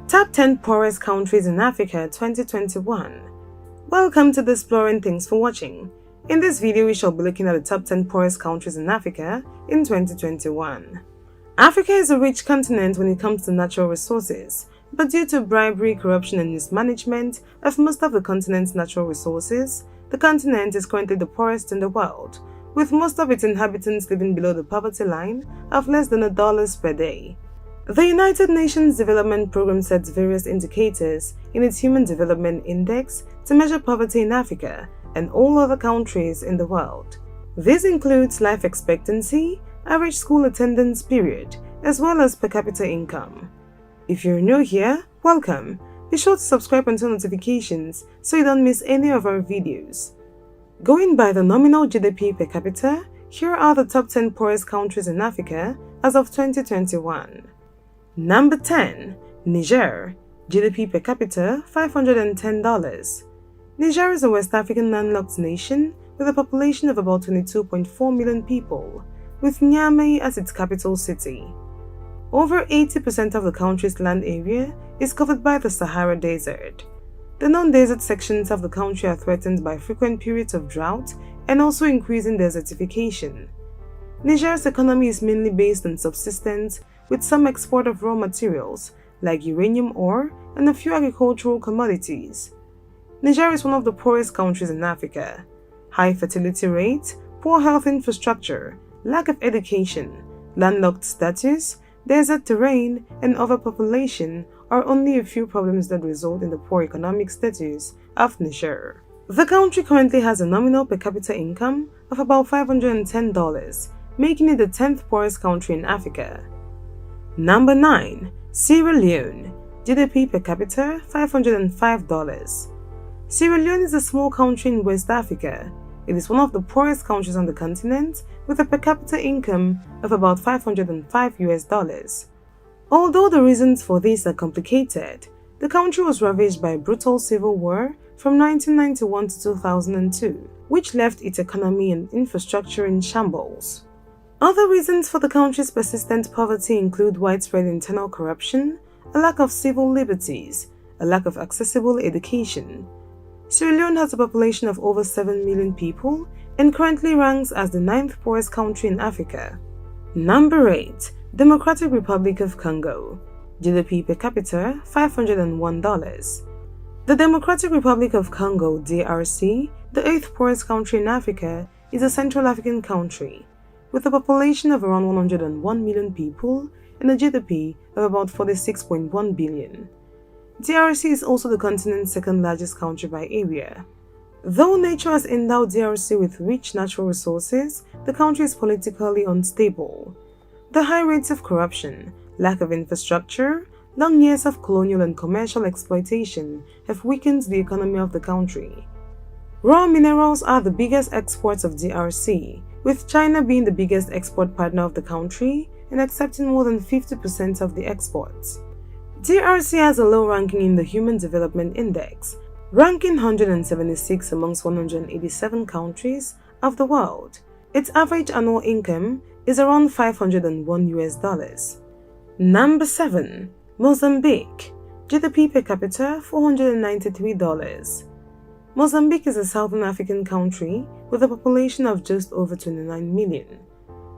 Top 10 Poorest Countries in Africa 2021. Welcome to the Exploring. Thanks for watching. In this video, we shall be looking at the top 10 poorest countries in Africa in 2021. Africa is a rich continent when it comes to natural resources, but due to bribery, corruption and mismanagement of most of the continent's natural resources, the continent is currently the poorest in the world, with most of its inhabitants living below the poverty line of less than $1 per day. The United Nations Development Programme sets various indicators in its Human Development Index to measure poverty in Africa and all other countries in the world. This includes life expectancy, average school attendance period, as well as per capita income. If you're new here, welcome. Be sure to subscribe and turn notifications so you don't miss any of our videos. Going by the nominal GDP per capita, here are the top 10 poorest countries in Africa as of 2021. Number 10. Niger. GDP per capita $510. Niger is a West African landlocked nation with a population of about 22.4 million people, with Niamey as its capital city. Over 80% of the country's land area is covered by the Sahara Desert. The non-desert sections of the country are threatened by frequent periods of drought and also increasing desertification. Niger's economy is mainly based on subsistence, with some export of raw materials like uranium ore and a few agricultural commodities. Niger is one of the poorest countries in Africa. High fertility rate, poor health infrastructure, lack of education, landlocked status, desert terrain, and overpopulation are only a few problems that result in the poor economic status of Niger. The country currently has a nominal per capita income of about $510, making it the 10th poorest country in Africa. Number 9. Sierra Leone. GDP per capita $505. Sierra Leone is a small country in West Africa. It is one of the poorest countries on the continent, with a per capita income of about $505. Although the reasons for this are complicated, the country was ravaged by a brutal civil war from 1991 to 2002, which left its economy and infrastructure in shambles. Other reasons for the country's persistent poverty include widespread internal corruption, a lack of civil liberties, a lack of accessible education. Sierra Leone has a population of over 7 million people and currently ranks as the 9th poorest country in Africa. Number 8. Democratic Republic of Congo. GDP per capita $501. The Democratic Republic of Congo, DRC, the 8th poorest country in Africa, is a Central African country, with a population of around 101 million people and a GDP of about 46.1 billion. DRC is also the continent's second largest country by area. Though nature has endowed DRC with rich natural resources, the country is politically unstable. The high rates of corruption, lack of infrastructure, long years of colonial and commercial exploitation have weakened the economy of the country. Raw minerals are the biggest exports of DRC, with China being the biggest export partner of the country and accepting more than 50% of the exports. DRC has a low ranking in the Human Development Index, ranking 176 amongst 187 countries of the world. Its average annual income is around $501. Number 7. Mozambique. GDP per capita $493. Mozambique is a southern African country with a population of just over 29 million.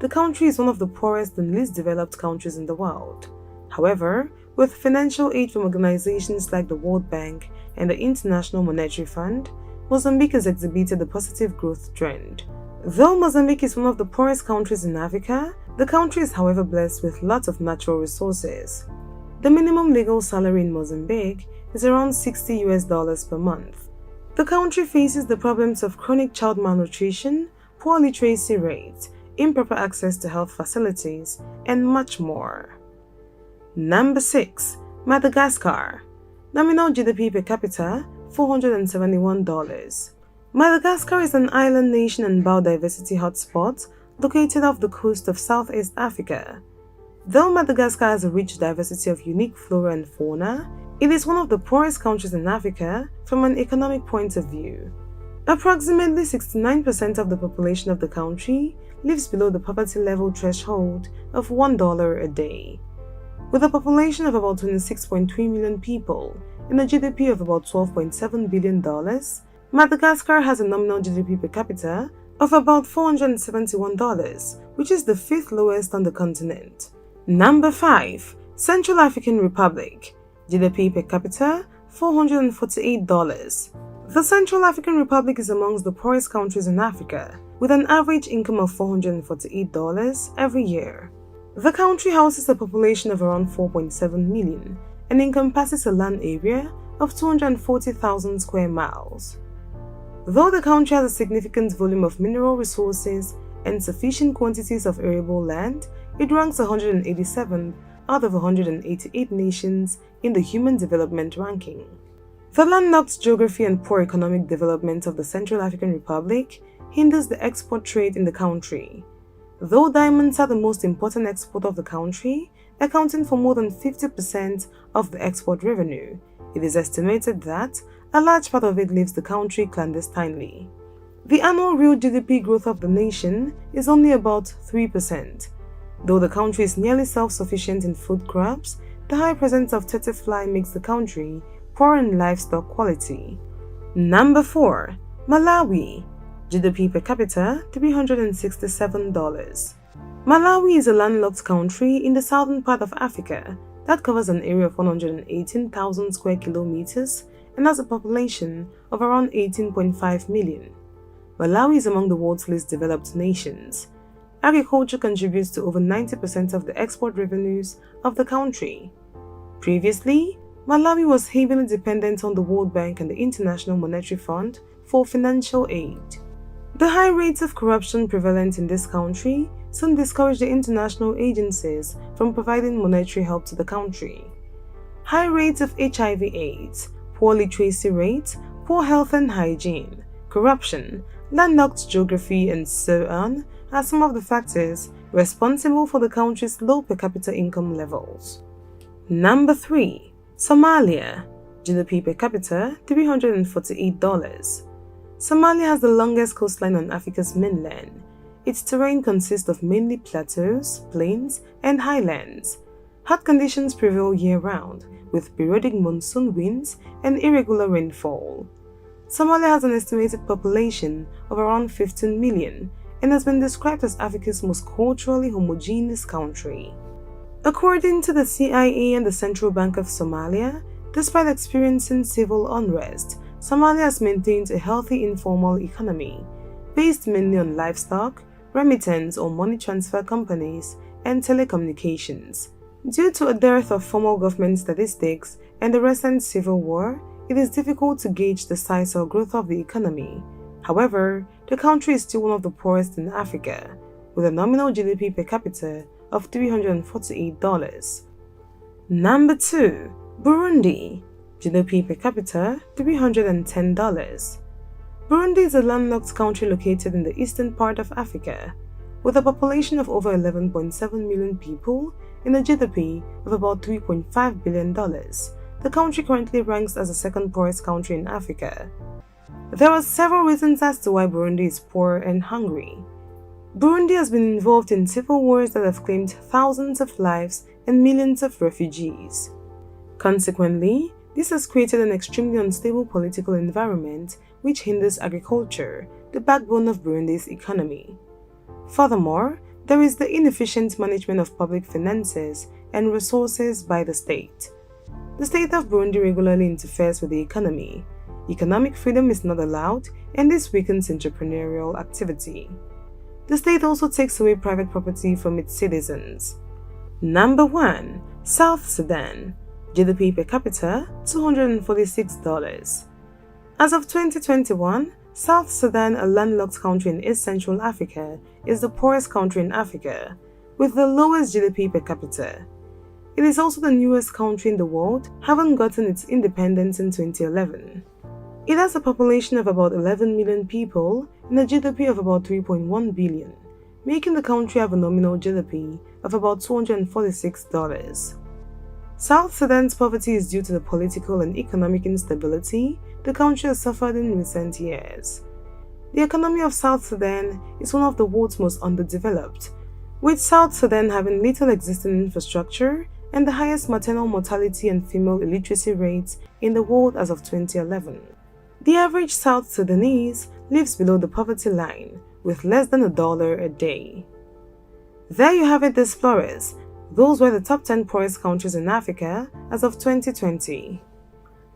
The country is one of the poorest and least developed countries in the world. However, with financial aid from organizations like the World Bank and the International Monetary Fund, Mozambique has exhibited a positive growth trend. Though Mozambique is one of the poorest countries in Africa, the country is however blessed with lots of natural resources. The minimum legal salary in Mozambique is around $60 per month. The country faces the problems of chronic child malnutrition, poor literacy rates, improper access to health facilities, and much more. Number 6. Madagascar. Nominal GDP per capita $471. Madagascar is an island nation and biodiversity hotspot located off the coast of Southeast Africa. Though Madagascar has a rich diversity of unique flora and fauna, it is one of the poorest countries in Africa from an economic point of view. Approximately 69% of the population of the country lives below the poverty level threshold of $1 a day. With a population of about 26.3 million people and a GDP of about $12.7 billion, Madagascar has a nominal GDP per capita of about $471, which is the 5th lowest on the continent. Number 5. Central African Republic. GDP per capita $448. The Central African Republic is amongst the poorest countries in Africa, with an average income of $448 every year. The country houses a population of around 4.7 million and encompasses a land area of 240,000 square miles. Though the country has a significant volume of mineral resources and sufficient quantities of arable land, it ranks 187th out of 188 nations in the Human Development Ranking. The landlocked geography and poor economic development of the Central African Republic hinders the export trade in the country. Though diamonds are the most important export of the country, accounting for more than 50% of the export revenue, it is estimated that a large part of it leaves the country clandestinely. The annual real GDP growth of the nation is only about 3%. Though the country is nearly self-sufficient in food crops, the high presence of tsetse fly makes the country poor in livestock quality. Number 4. Malawi. GDP per capita $367. Malawi is a landlocked country in the southern part of Africa that covers an area of 118,000 square kilometers and has a population of around 18.5 million. Malawi is among the world's least developed nations. Agriculture contributes to over 90% of the export revenues of the country. Previously, Malawi was heavily dependent on the World Bank and the International Monetary Fund for financial aid. The high rates of corruption prevalent in this country soon discouraged the international agencies from providing monetary help to the country. High rates of HIV/AIDS, poor literacy rates, poor health and hygiene, corruption, landlocked geography, and so on are some of the factors responsible for the country's low per capita income levels. Number 3. Somalia. GDP per capita $348. Somalia has the longest coastline on Africa's mainland. Its terrain consists of mainly plateaus, plains, and highlands. Hot conditions prevail year-round, with periodic monsoon winds and irregular rainfall. Somalia has an estimated population of around 15 million and has been described as Africa's most culturally homogeneous country. According to the CIA and the Central Bank of Somalia, despite experiencing civil unrest, Somalia has maintained a healthy informal economy, based mainly on livestock, remittance or money transfer companies, and telecommunications. Due to a dearth of formal government statistics and the recent civil war, it is difficult to gauge the size or growth of the economy. However, the country is still one of the poorest in Africa, with a nominal GDP per capita of $348. Number 2. Burundi. GDP per capita $310. Burundi is a landlocked country located in the eastern part of Africa, with a population of over 11.7 million people and a GDP of about $3.5 billion. The country currently ranks as the second poorest country in Africa. There are several reasons as to why Burundi is poor and hungry. Burundi has been involved in civil wars that have claimed thousands of lives and millions of refugees. Consequently, this has created an extremely unstable political environment which hinders agriculture, the backbone of Burundi's economy. Furthermore, there is the inefficient management of public finances and resources by the state. The state of Burundi regularly interferes with the economy. Economic freedom is not allowed, and this weakens entrepreneurial activity. The state also takes away private property from its citizens. Number 1. South Sudan. GDP per capita $246. As of 2021, South Sudan, a landlocked country in East Central Africa, is the poorest country in Africa, with the lowest GDP per capita. It is also the newest country in the world, having gotten its independence in 2011. It has a population of about 11 million people and a GDP of about 3.1 billion, making the country have a nominal GDP of about $246. South Sudan's poverty is due to the political and economic instability the country has suffered in recent years. The economy of South Sudan is one of the world's most underdeveloped, with South Sudan having little existing infrastructure and the highest maternal mortality and female illiteracy rates in the world as of 2011. The average South Sudanese lives below the poverty line with less than $1 a day. There you have it, explorers. Those were the top 10 poorest countries in Africa as of 2020.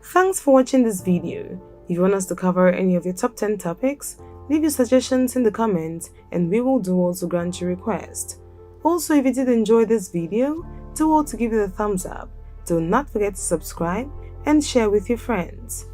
Thanks for watching this video. If you want us to cover any of your top 10 topics, leave your suggestions in the comments and we will do all to grant your request. Also, if you did enjoy this video, do all to give it a thumbs up. Do not forget to subscribe and share with your friends.